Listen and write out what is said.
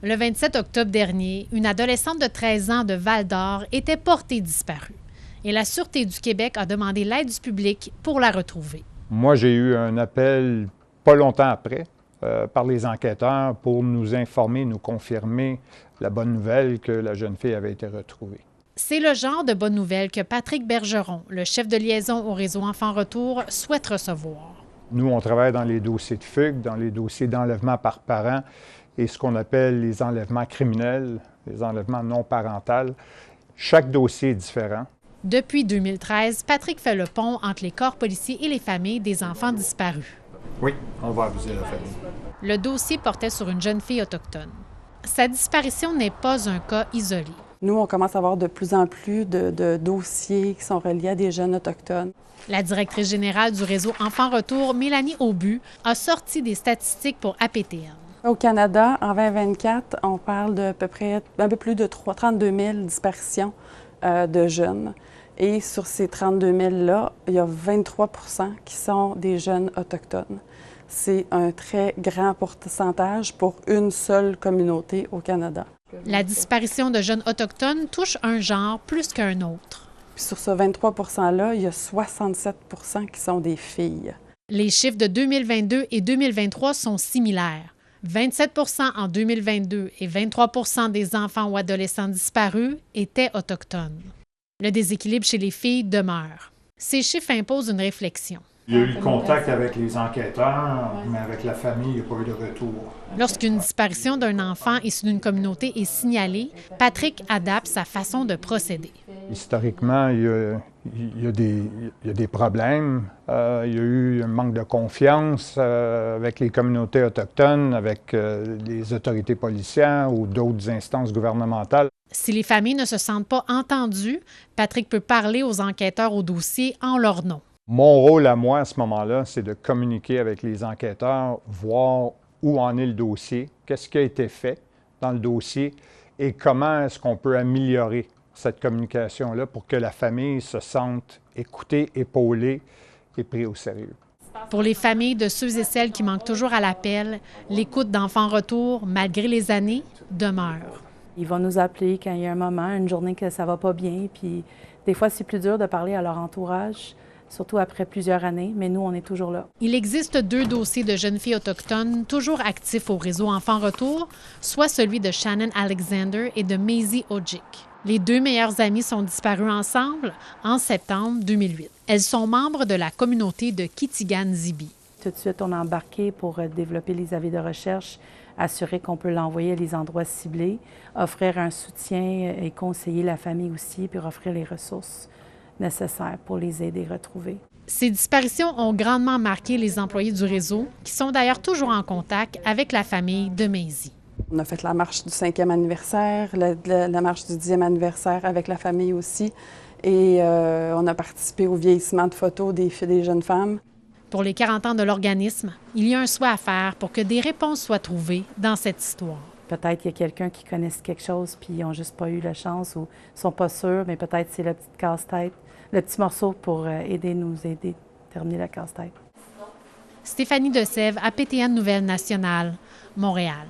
Le 27 octobre dernier, une adolescente de 13 ans de Val-d'Or était portée disparue. Et la Sûreté du Québec a demandé l'aide du public pour la retrouver. Moi, j'ai eu un appel pas longtemps après par les enquêteurs pour nous informer, nous confirmer la bonne nouvelle que la jeune fille avait été retrouvée. C'est le genre de bonne nouvelle que Patrick Bergeron, le chef de liaison au réseau Enfants Retour, souhaite recevoir. Nous, on travaille dans les dossiers de fugue, dans les dossiers d'enlèvement par parents et ce qu'on appelle les enlèvements criminels, les enlèvements non parentaux. Chaque dossier est différent. Depuis 2013, Patrick fait le pont entre les corps policiers et les familles des enfants disparus. Oui, on va aviser la famille. Le dossier portait sur une jeune fille autochtone. Sa disparition n'est pas un cas isolé. Nous, on commence à avoir de plus en plus de dossiers qui sont reliés à des jeunes autochtones. La directrice générale du réseau Enfants Retour, Mélanie Aubu, a sorti des statistiques pour APTN. Au Canada, en 2024, on parle d'à peu près un peu plus de 32 000 disparitions de jeunes. Et sur ces 32 000-là, il y a 23 qui sont des jeunes autochtones. C'est un très grand pourcentage pour une seule communauté au Canada. La disparition de jeunes autochtones touche un genre plus qu'un autre. Puis sur ce 23 %-là, il y a 67 qui sont des filles. Les chiffres de 2022 et 2023 sont similaires. 27 en 2022 et 23 des enfants ou adolescents disparus étaient autochtones. Le déséquilibre chez les filles demeure. Ces chiffres imposent une réflexion. Il y a eu le contact avec les enquêteurs, mais avec la famille, il n'y a pas eu de retour. Lorsqu'une disparition d'un enfant issu d'une communauté est signalée, Patrick adapte sa façon de procéder. Historiquement, il y a des problèmes. Il y a eu un manque de confiance avec les communautés autochtones, avec les autorités policières ou d'autres instances gouvernementales. Si les familles ne se sentent pas entendues, Patrick peut parler aux enquêteurs au dossier en leur nom. Mon rôle à moi à ce moment-là, c'est de communiquer avec les enquêteurs, voir où en est le dossier, qu'est-ce qui a été fait dans le dossier et comment est-ce qu'on peut améliorer cette communication-là pour que la famille se sente écoutée, épaulée et prise au sérieux. Pour les familles de ceux et celles qui manquent toujours à l'appel, l'écoute d'Enfants Retour, malgré les années, demeure. Ils vont nous appeler quand il y a un moment, une journée que ça va pas bien, puis des fois, c'est plus dur de parler à leur entourage, surtout après plusieurs années, mais nous, on est toujours là. Il existe 2 dossiers de jeunes filles autochtones toujours actifs au réseau Enfants Retour, soit celui de Shannon Alexander et de Maisie Ojik. Les 2 meilleures amies sont disparues ensemble en septembre 2008. Elles sont membres de la communauté de Kitigan-Zibi. Tout de suite, on a embarqué pour développer les avis de recherche, assurer qu'on peut l'envoyer à les endroits ciblés, offrir un soutien et conseiller la famille aussi, puis offrir les ressources nécessaires pour les aider à retrouver. Ces disparitions ont grandement marqué les employés du réseau, qui sont d'ailleurs toujours en contact avec la famille de Maisie. On a fait la marche du 5e anniversaire, la marche du 10e anniversaire avec la famille aussi. Et on a participé au vieillissement de photos des jeunes femmes. Pour les 40 ans de l'organisme, il y a un souhait à faire pour que des réponses soient trouvées dans cette histoire. Peut-être qu'il y a quelqu'un qui connaisse quelque chose puis ils n'ont juste pas eu la chance ou ne sont pas sûrs, mais peut-être c'est le petit casse-tête, le petit morceau pour nous aider à terminer la casse-tête. Stéphanie Decève, APTN Nouvelles Nationales, Montréal.